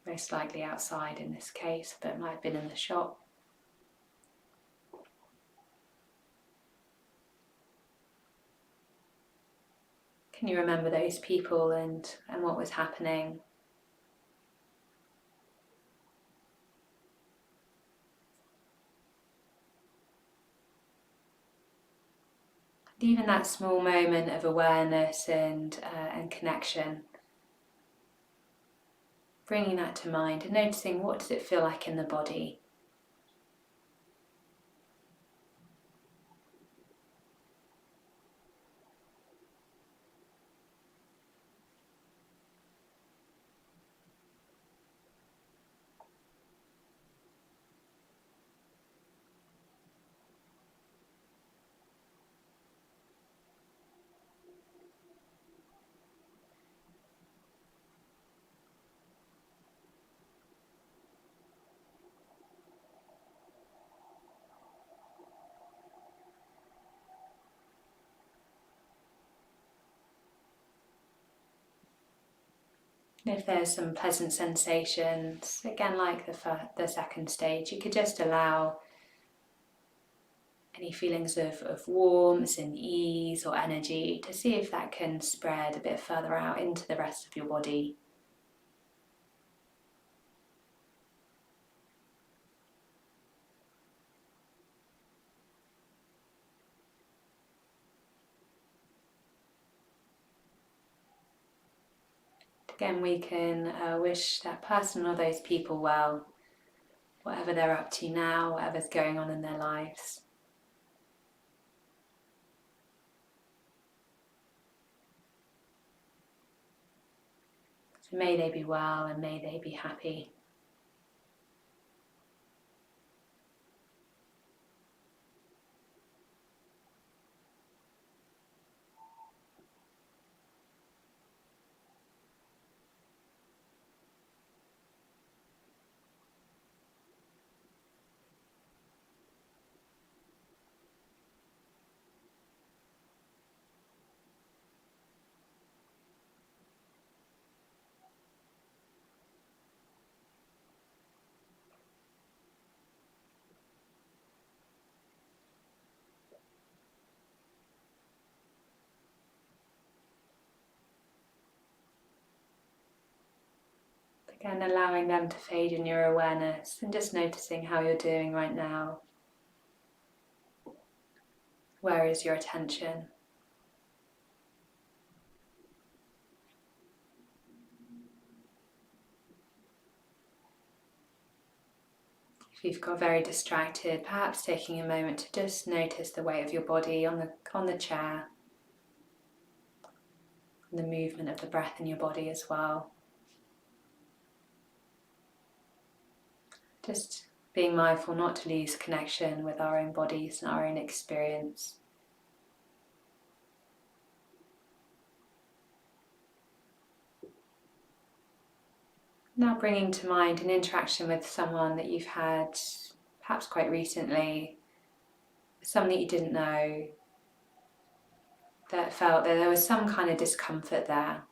Most likely outside in this case, but it might have been in the shop. Can you remember those people and what was happening? And even that small moment of awareness and connection, bringing that to mind and noticing, what does it feel like in the body? If there's some pleasant sensations, again like the second stage, you could just allow any feelings of warmth and ease or energy to see if that can spread a bit further out into the rest of your body. Again, we can wish that person or those people well, whatever they're up to now, whatever's going on in their lives. So may they be well and may they be happy. Again, allowing them to fade in your awareness and just noticing how you're doing right now. Where is your attention? If you've got very distracted, perhaps taking a moment to just notice the weight of your body on the chair, and the movement of the breath in your body as well. Just being mindful not to lose connection with our own bodies and our own experience. Now bringing to mind an interaction with someone that you've had perhaps quite recently, someone that you didn't know, that felt that there was some kind of discomfort there.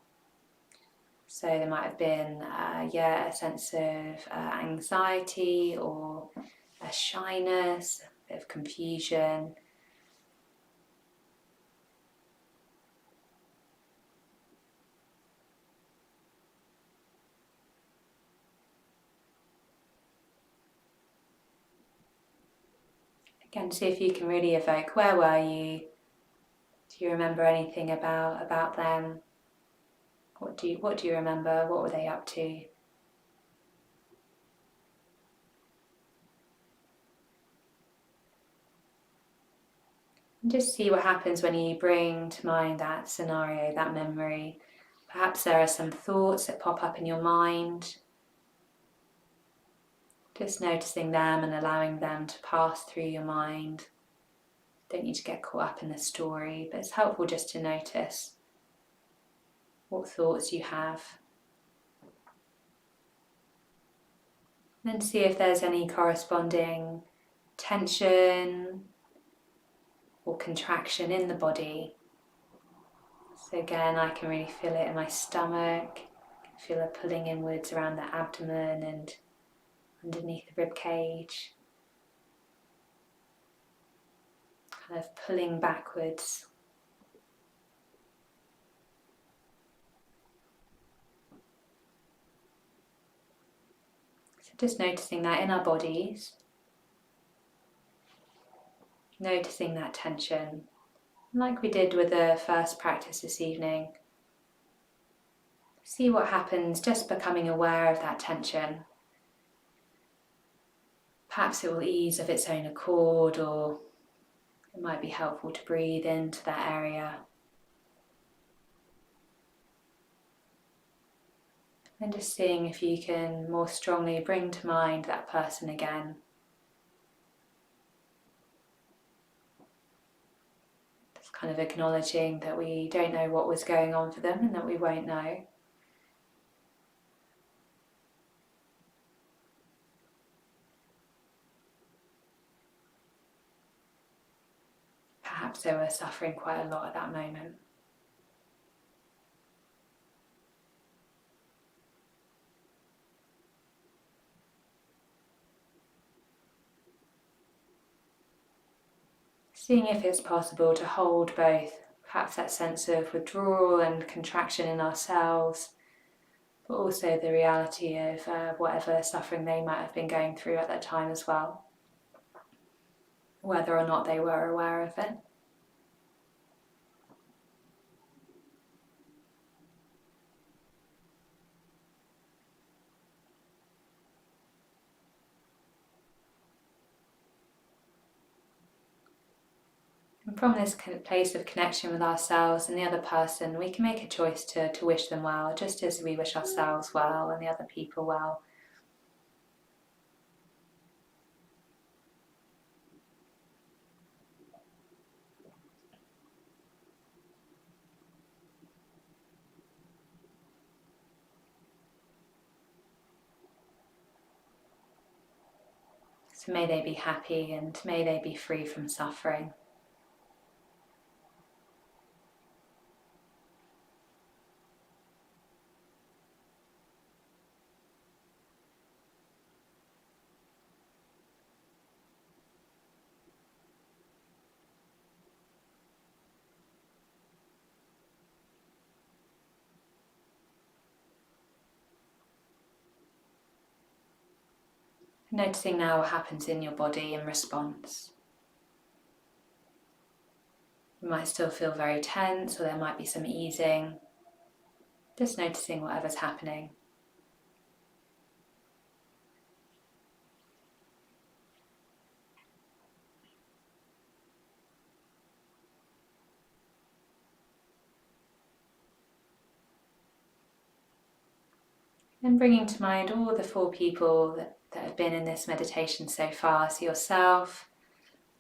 So there might have been a sense of anxiety or a shyness, a bit of confusion. Again, see if you can really evoke, where were you? Do you remember anything about them? What do you remember? What were they up to? And just see what happens when you bring to mind that scenario, that memory. Perhaps there are some thoughts that pop up in your mind. Just noticing them and allowing them to pass through your mind. Don't need to get caught up in the story, but it's helpful just to notice what thoughts you have. And then see if there's any corresponding tension or contraction in the body. So again, I can really feel it in my stomach, feel it pulling inwards around the abdomen and underneath the rib cage, kind of pulling backwards. So just noticing that in our bodies, noticing that tension, like we did with the first practice this evening. See what happens just becoming aware of that tension. Perhaps it will ease of its own accord, or it might be helpful to breathe into that area. And just seeing if you can more strongly bring to mind that person again. Just kind of acknowledging that we don't know what was going on for them and that we won't know. Perhaps they were suffering quite a lot at that moment. Seeing if it's possible to hold both, perhaps that sense of withdrawal and contraction in ourselves, but also the reality of whatever suffering they might have been going through at that time as well, whether or not they were aware of it. And from this kind of place of connection with ourselves and the other person, we can make a choice to wish them well, just as we wish ourselves well and the other people well. So may they be happy and may they be free from suffering. Noticing now what happens in your body in response. You might still feel very tense, or there might be some easing. Just noticing whatever's happening. And bringing to mind all the 4 people that have been in this meditation so far. So yourself,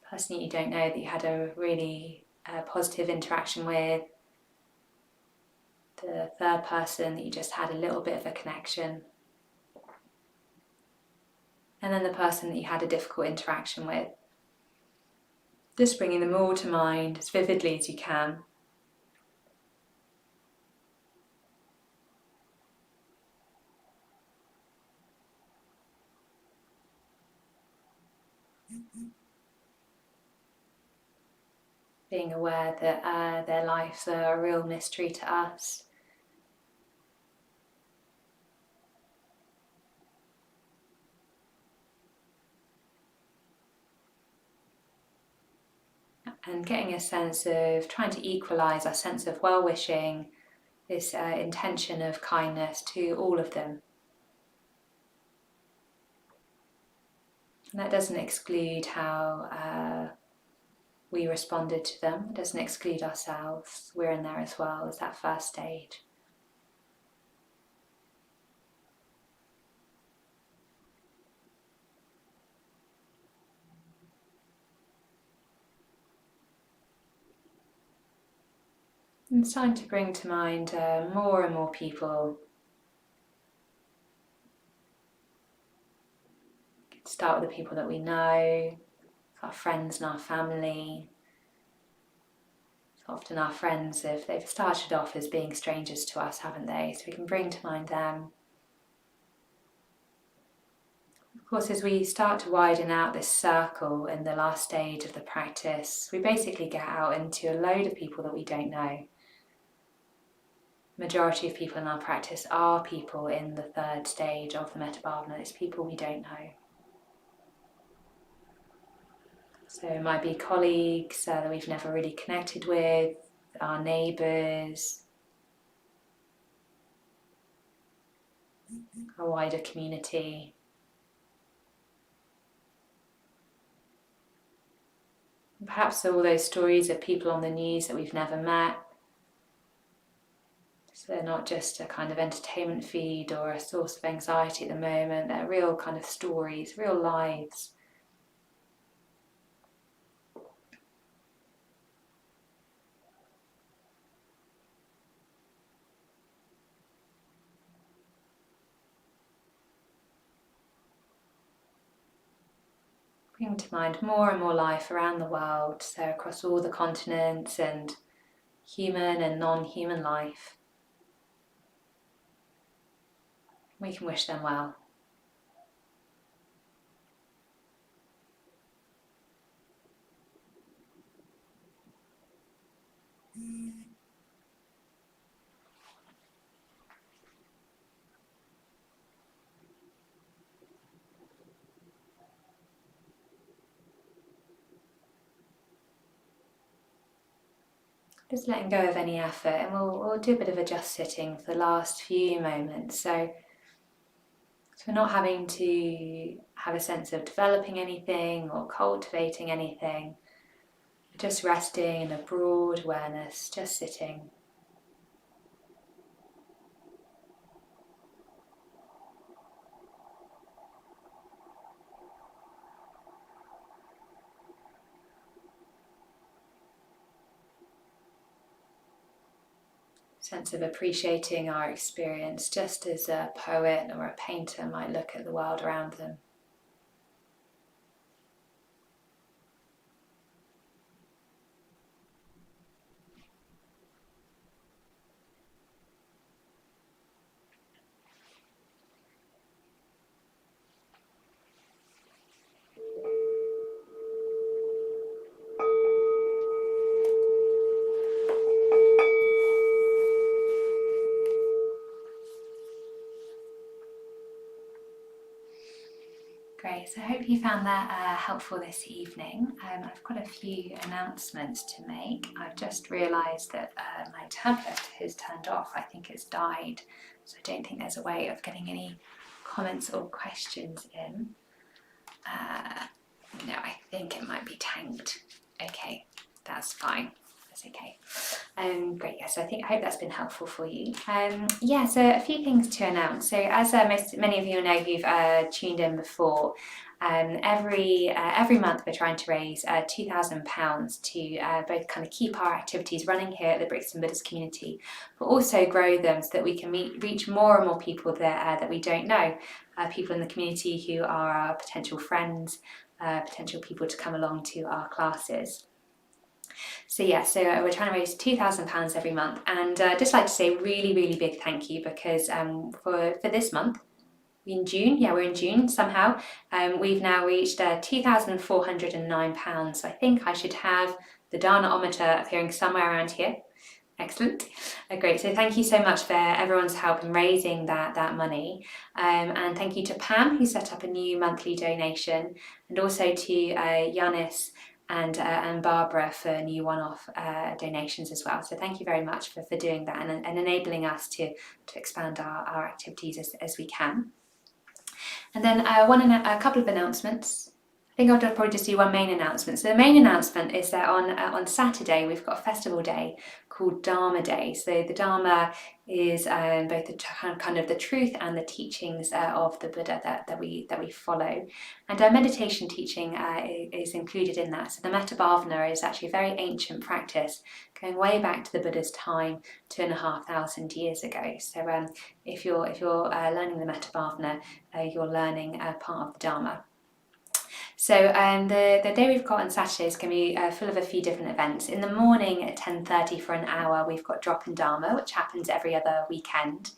the person that you don't know that you had a really positive interaction with, the 3rd person that you just had a little bit of a connection, and then the person that you had a difficult interaction with. Just bringing them all to mind as vividly as you can. Being aware that their lives are a real mystery to us. And getting a sense of trying to equalise our sense of well-wishing, this intention of kindness to all of them. And that doesn't exclude how we responded to them. It doesn't exclude ourselves. We're in there as well as that first stage. And it's time to bring to mind more and more people. Start with the people that we know, our friends and our family. Often our friends, if they've started off as being strangers to us, haven't they? So we can bring to mind them. Of course, as we start to widen out this circle in the last stage of the practice, we basically get out into a load of people that we don't know. The majority of people in our practice are people in the 3rd stage of the metta bhavana. It's people we don't know. So it might be colleagues that we've never really connected with, our neighbours, our wider community. And perhaps all those stories of people on the news that we've never met. So they're not just a kind of entertainment feed or a source of anxiety at the moment, they're real kind of stories, real lives. Bring to mind more and more life around the world, so across all the continents and human and non-human life. We can wish them well. Just letting go of any effort, and we'll do a bit of a just sitting for the last few moments. So we're not having to have a sense of developing anything or cultivating anything. We're just resting in a broad awareness, just sitting. Sense of appreciating our experience, just as a poet or a painter might look at the world around them. Great, so I hope you found that helpful this evening. I've got a few announcements to make. I've just realised that my tablet has turned off. I think it's died, so I don't think there's a way of getting any comments or questions in. No, I think it might be tanked. Okay, that's fine. That's okay. Great, yeah, so I hope that's been helpful for you. Yeah, so a few things to announce. So as many of you know who've tuned in before, every month we're trying to raise £2,000 to both kind of keep our activities running here at the Brixton Buddhist community, but also grow them so that we can reach more and more people that we don't know, people in the community who are our potential friends, potential people to come along to our classes. So yeah, so we're trying to raise £2,000 every month, and I'd just like to say really, really big thank you, because for this month, in June, yeah, we're in June somehow, we've now reached £2,409. So I think I should have the Dana-ometer appearing somewhere around here. Excellent. Great, so thank you so much for everyone's help in raising that money, and thank you to Pam, who set up a new monthly donation, and also to Yanis and Barbara for new one-off donations as well. So thank you very much for doing that and enabling us to expand our activities as we can. And then a couple of announcements. I think I'll probably just do one main announcement. So the main announcement is that on Saturday we've got a festival day called Dharma Day. So the Dharma is both the kind of the truth and the teachings of the Buddha that we follow, and our meditation teaching is included in that. So the Metta Bhavana is actually a very ancient practice going way back to the Buddha's time, 2,500 years ago. So if you're learning the Metta Bhavana, you're learning part of the Dharma. So the day we've got on Saturday is going to be full of a few different events. In the morning at 10:30 for an hour, we've got Drop in Dharma, which happens every other weekend.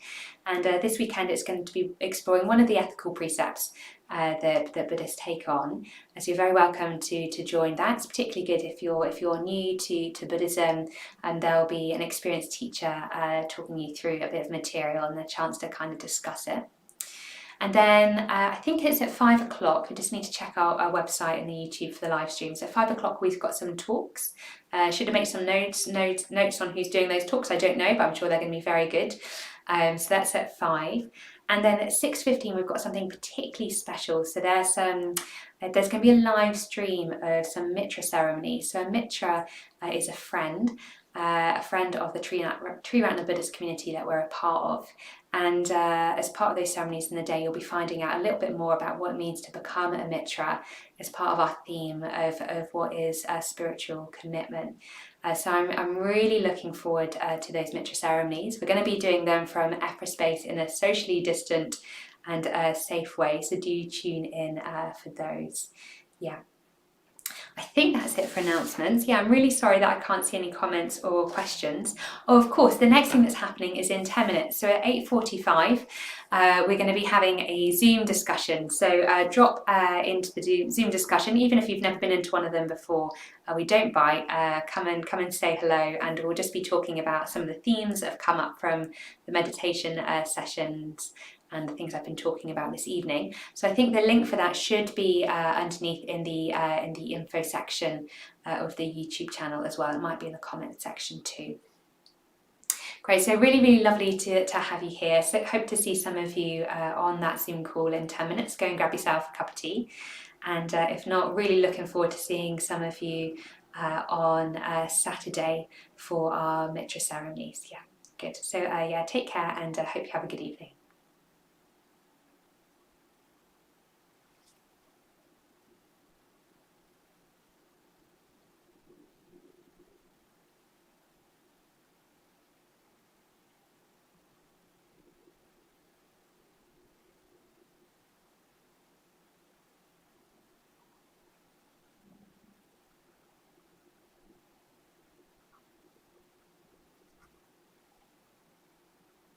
And this weekend it's going to be exploring one of the ethical precepts that Buddhists take on. So you're very welcome to join that. It's particularly good if you're new to Buddhism, and there'll be an experienced teacher talking you through a bit of material and a chance to kind of discuss it. And then I think it's at 5 o'clock. We just need to check our website and the YouTube for the live stream. So at 5 o'clock we've got some talks. Should have made some notes on who's doing those talks. I don't know, but I'm sure they're going to be very good. So that's at 5. And then at 6:15 we've got something particularly special. So there's going to be a live stream of some mitra ceremonies. So a mitra is a friend of the Triratna Buddhist community that we're a part of. And as part of those ceremonies in the day, you'll be finding out a little bit more about what it means to become a mitra as part of our theme of what is a spiritual commitment. So I'm really looking forward to those mitra ceremonies. We're going to be doing them from Ephra Space in a socially distant and safe way, so do tune in for those. Yeah. I think that's it for announcements. Yeah, I'm really sorry that I can't see any comments or questions. Oh, of course, the next thing that's happening is in 10 minutes. So at 8:45, we're going to be having a Zoom discussion. So drop into the Zoom discussion, even if you've never been into one of them before. We don't bite. Come and say hello, and we'll just be talking about some of the themes that have come up from the meditation sessions and the things I've been talking about this evening. So I think the link for that should be underneath in the info section of the YouTube channel as well. It might be in the comment section too. Great, so really, really lovely to have you here. So hope to see some of you on that Zoom call in 10 minutes. Go and grab yourself a cup of tea. And if not, really looking forward to seeing some of you on Saturday for our mitra ceremonies. Yeah, good. So yeah, take care, and hope you have a good evening.